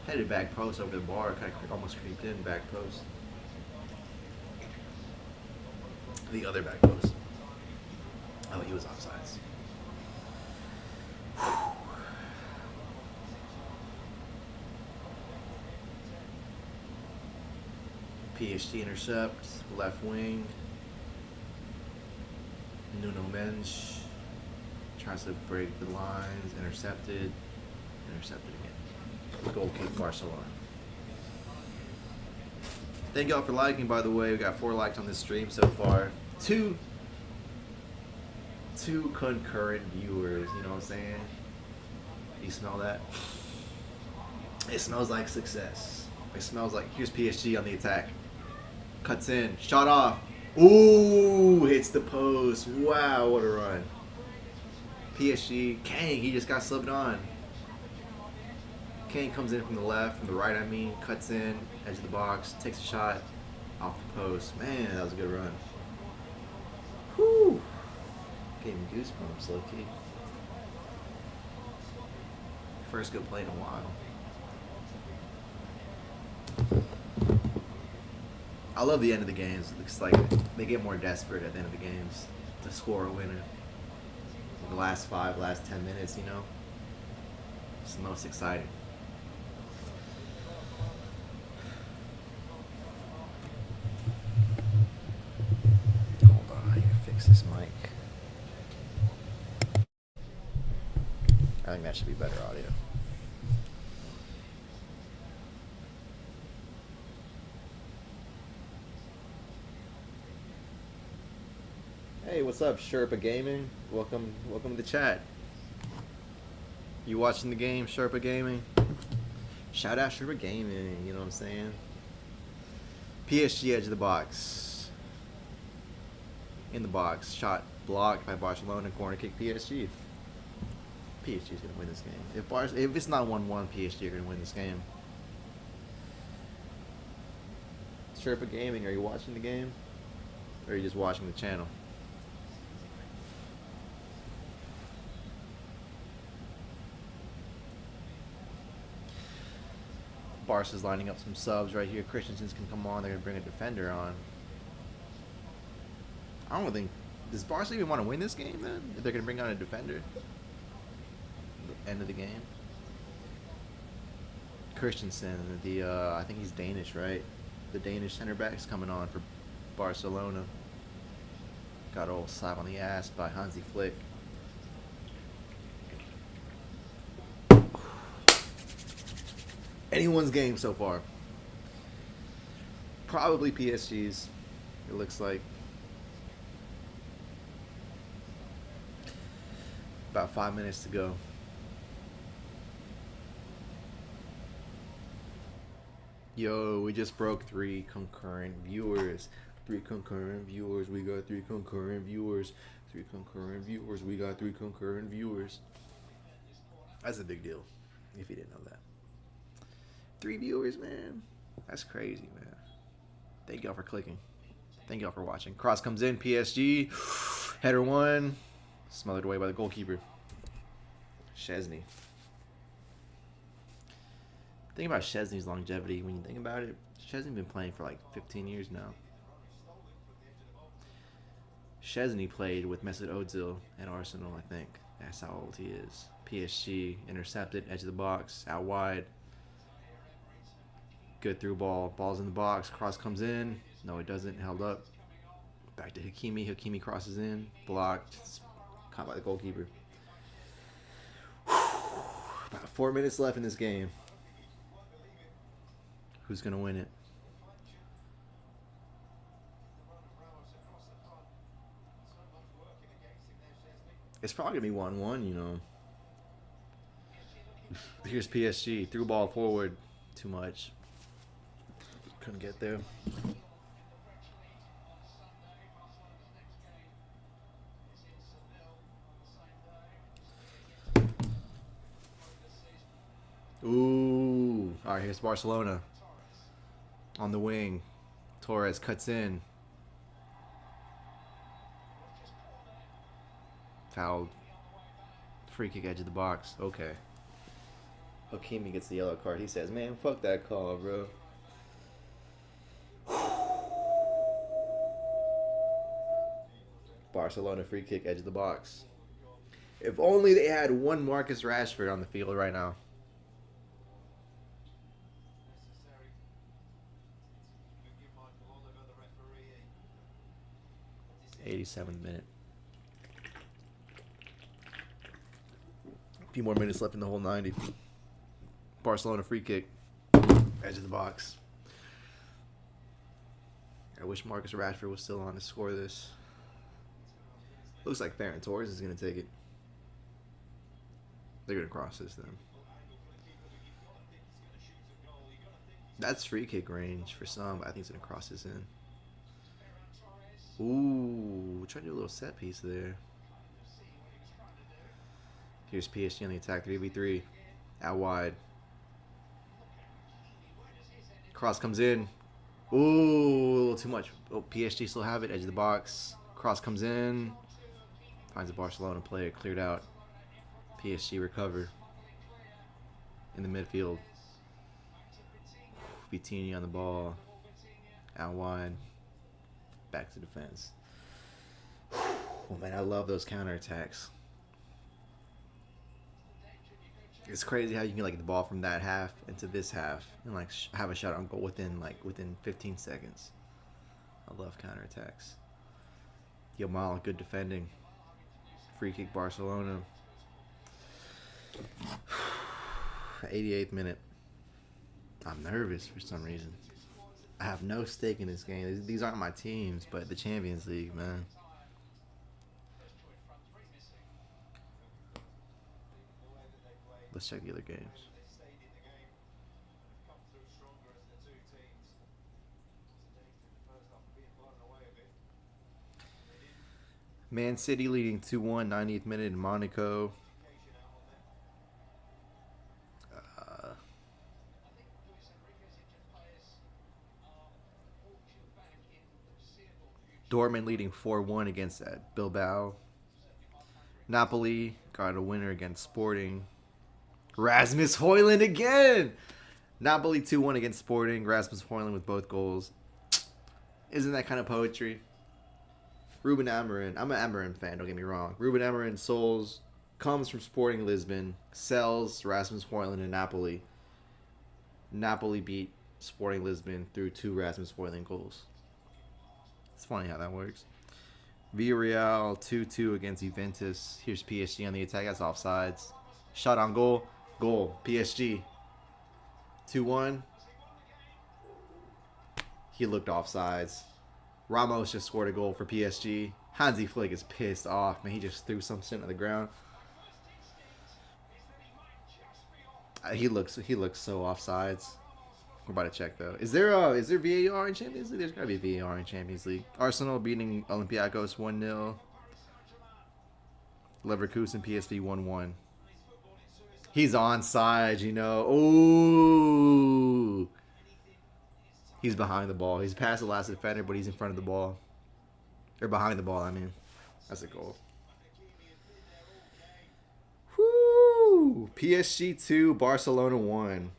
Headed back post over the bar. Kind of almost creeped in, back post. The other back post. Oh, he was offsides. PSG intercept, left wing. Nuno Mensch tries to break the lines, intercepted again. Goal kick Barcelona. Thank y'all for liking, by the way. We got 4 likes on this stream so far. Two concurrent viewers, you know what I'm saying? You smell that? It smells like success. It smells like, here's PSG on the attack. Cuts in, shot off. Ooh, hits the post. Wow, what a run. PSG, Kang, he just got subbed on. Kang comes in from the left, from the right I mean, cuts in, edge of the box, takes a shot, off the post. Man, that was a good run. Whew. Gave me goosebumps, low key. First good play in a while. I love the end of the games. It looks like they get more desperate at the end of the games to score a winner. The last 5, last 10 minutes, you know, it's the most exciting. Hold on, I gotta fix this mic. I think that should be better audio. Hey, what's up, Sherpa Gaming? Welcome to the chat. You watching the game, Sherpa Gaming? Shout out Sherpa Gaming, you know what I'm saying? PSG edge of the box. In the box, shot Blocked by Barcelona. Corner kick PSG. PSG is gonna win this game. If it's not 1-1, PSG are gonna win this game. Sherpa Gaming, are you watching the game? Or are you just watching the channel? Barca's lining up some subs right here. Christensen's can come on. They're gonna bring a defender on. I don't think. Does Barca even want to win this game then? If they're gonna bring on a defender at the end of the game. Christensen, I think he's Danish, right? The Danish center back's coming on for Barcelona. Got a old slap on the ass by Hansi Flick. Anyone's game so far. Probably PSG's, it looks like. About 5 minutes to go. Yo, we just broke 3 concurrent viewers. 3 concurrent viewers. We got 3 concurrent viewers. 3 concurrent viewers. We got 3 concurrent viewers. That's a big deal, if you didn't know that. 3 viewers, man. That's crazy, man. Thank y'all for clicking. Thank y'all for watching. Cross comes in. PSG. Header 1. Smothered away by the goalkeeper. Szczesny. Think about Szczesny's longevity. When you think about it, Szczesny's been playing for like 15 years now. Szczesny played with Mesut Ozil at Arsenal, I think. That's how old he is. PSG intercepted, edge of the box, out wide. Good through ball. Ball's in the box. Cross comes in. No, it doesn't. Held up. Back to Hakimi. Hakimi crosses in. Blocked. Caught by the goalkeeper. About 4 minutes left in this game. Who's going to win it? It's probably going to be 1-1, you know. Here's PSG. Through ball forward. Too much. Couldn't get there. Ooh. All right, here's Barcelona. On the wing. Torres cuts in. Fouled. Free kick edge of the box. Okay. Hakimi gets the yellow card. He says, man, fuck that call, bro. Barcelona free kick, edge of the box. If only they had one Marcus Rashford on the field right now. 87th minute. A few more minutes left in the whole 90. Barcelona free kick, edge of the box. I wish Marcus Rashford was still on to score this. Looks like Ferran Torres is going to take it. They're going to cross this then. That's free kick range for some, but I think he's going to cross this in. Ooh, trying to do a little set piece there. Here's PSG on the attack, 3v3. Out wide. Cross comes in. Ooh, a little too much. Oh, PSG still have it. Edge of the box. Cross comes in. Finds a Barcelona player. Cleared out. PSG recover. In the midfield. Vitinha on the ball. Out wide. Back to defense. Oh man, I love those counterattacks. It's crazy how you can like the ball from that half into this half and like have a shot on goal within 15 seconds. I love counterattacks. Yamal, good defending. Free kick Barcelona. 88th minute. I'm nervous for some reason. I have no stake in this game. These aren't my teams, but the Champions League, man. Let's check the other games. Man City leading 2-1, 90th minute in Monaco. Uh, Dortmund leading 4-1 against Bilbao. Napoli got a winner against Sporting. Rasmus Højlund again! Napoli 2-1 against Sporting. Rasmus Højlund with both goals. Isn't that kind of poetry? Ruben Amorim. I'm an Amorim fan, don't get me wrong. Ruben Amorim comes from Sporting Lisbon, sells Rasmus Højlund in Napoli. Napoli beat Sporting Lisbon through 2 Rasmus Højlund goals. It's funny how that works. Villarreal 2-2 against Juventus. Here's PSG on the attack. That's offsides. Shot on goal. Goal. PSG. 2-1. He looked offsides. Ramos just scored a goal for PSG. Hansi Flick is pissed off, man. He just threw some shit on the ground. He looks so offsides. We're about to check though. Is there VAR in Champions League? There's gotta be VAR in Champions League. Arsenal beating Olympiacos 1-0. Leverkusen PSV 1-1. He's onside, you know. Ooh. He's behind the ball. He's past the last defender, but he's in front of the ball. Or behind the ball, I mean. That's a goal. Woo! PSG 2, Barcelona 1.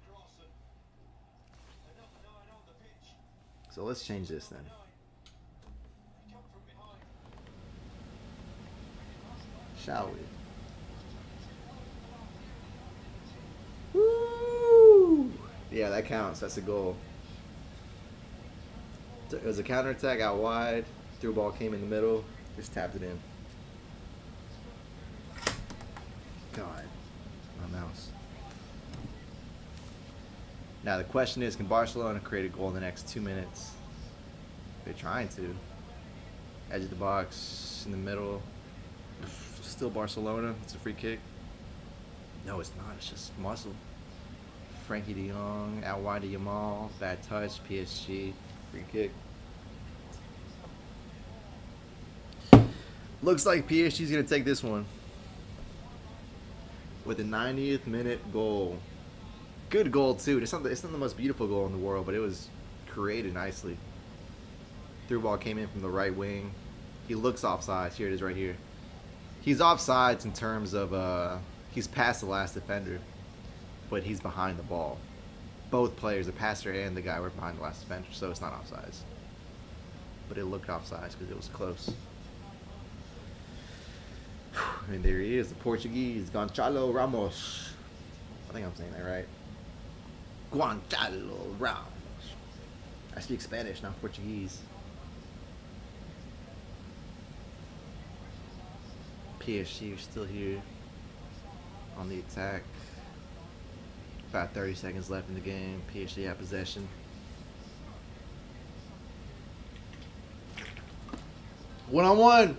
So let's change this then. Shall we? Woo! Yeah, that counts. That's a goal. It was a counterattack out wide. Through ball came in the middle. Just tapped it in. God. My mouse. Now the question is, can Barcelona create a goal in the next 2 minutes? They're trying to. Edge of the box, in the middle. Still Barcelona. It's a free kick. No, it's not. It's just muscle. Frankie de Jong, out wide to Yamal. Bad touch. PSG. Free kick. Looks like PSG's going to take this one. With a 90th minute goal. Good goal too. It's not the most beautiful goal in the world, but it was created nicely. Through ball came in from the right wing. He looks offsides. Here it is right here. He's offsides in terms of he's past the last defender, but he's behind the ball. Both players, the passer and the guy, were behind the last defender, so it's not offsides. But it looked offsides because it was close. And there he is, the Portuguese, Gonçalo Ramos. I think I'm saying that right. Gonçalo Ramos. I speak Spanish, not Portuguese. PSG are still here on the attack. About 30 seconds left in the game. PSG have possession. One-on-one.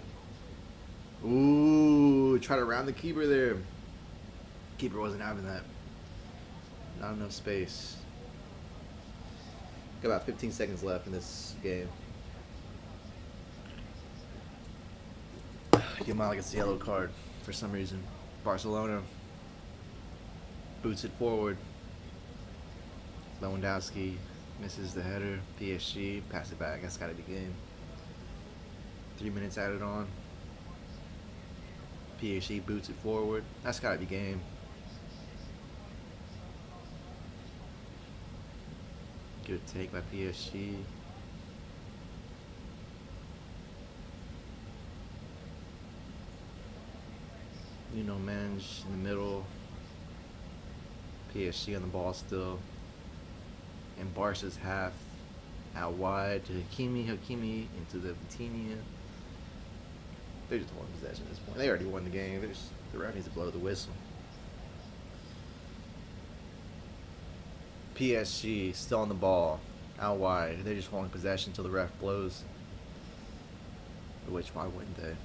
Ooh, try to round the keeper there. Keeper wasn't having that. Not enough space. Got about 15 seconds left in this game. Yamal gets the yellow card for some reason. Barcelona boots it forward. Lewandowski misses the header. PSG pass it back. That's got to be game. 3 minutes added on. PSG boots it forward. That's got to be game. Good take by PSG. Mange in the middle. PSG on the ball still. And Barca's half out wide to Hakimi into the Vitinha. They're just holding possession at this point. They already won the game. The ref needs to blow the whistle. PSG still on the ball, out wide. They're just holding possession until the ref blows. Which, why wouldn't they?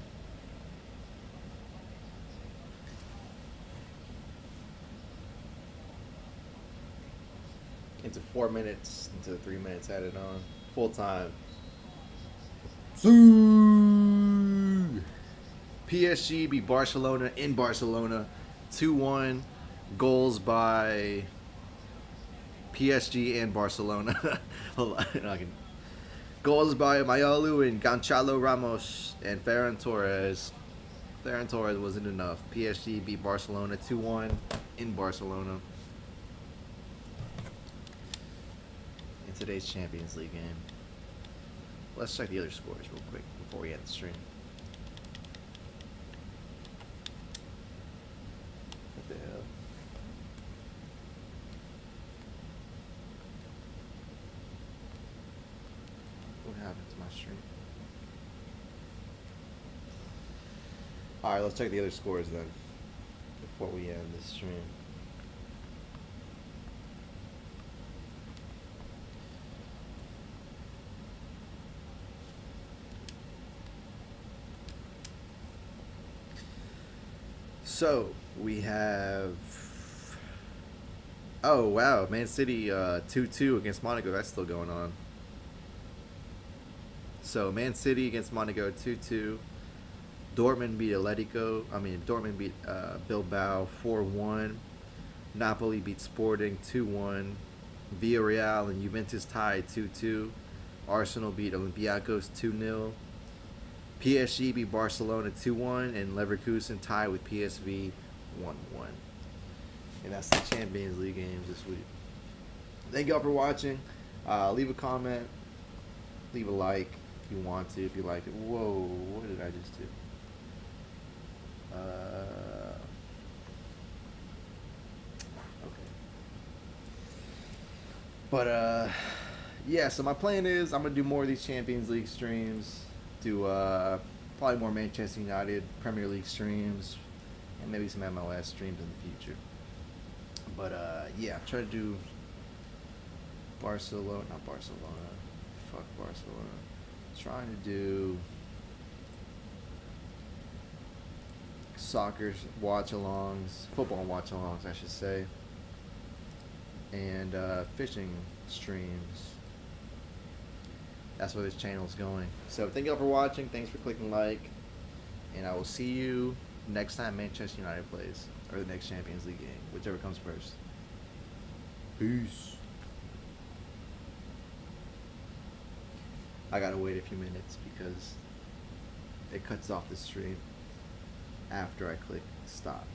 Into 4 minutes, into 3 minutes added on. Full time. PSG beat Barcelona in Barcelona 2-1. Goals by PSG and Barcelona. Hold on, I can. Goals by Mayalu and Gonçalo Ramos and Ferran Torres. Ferran Torres wasn't enough. PSG beat Barcelona 2-1 in Barcelona in today's Champions League game. Let's check the other scores real quick before we end the stream. What the hell? What happened to my stream? Alright, let's check the other scores then before we end this stream. So we have, oh wow, Man City 2-2 against Monaco. That's still going on. So Man City against Monaco 2-2. Dortmund beat Bilbao 4-1. Napoli beat Sporting 2-1. Villarreal and Juventus tied 2-2. Arsenal beat Olympiacos 2-0. PSG beat Barcelona 2-1, and Leverkusen tied with PSV 1-1. And that's the Champions League games this week. Thank y'all for watching. Leave a comment. Leave a like if you want to, if you like it. Whoa, what did I just do? Okay. But, yeah, so my plan is I'm going to do more of these Champions League streams. Do probably more Manchester United Premier League streams, and maybe some MLS streams in the future. But yeah, try to do Barcelona, not Barcelona. Fuck Barcelona. Trying to do soccer watch-alongs, football watch-alongs, I should say, and fishing streams. That's where this channel is going. So thank y'all for watching. Thanks for clicking like. And I will see you next time Manchester United plays. Or the next Champions League game. Whichever comes first. Peace. I gotta wait a few minutes because it cuts off the stream after I click stop.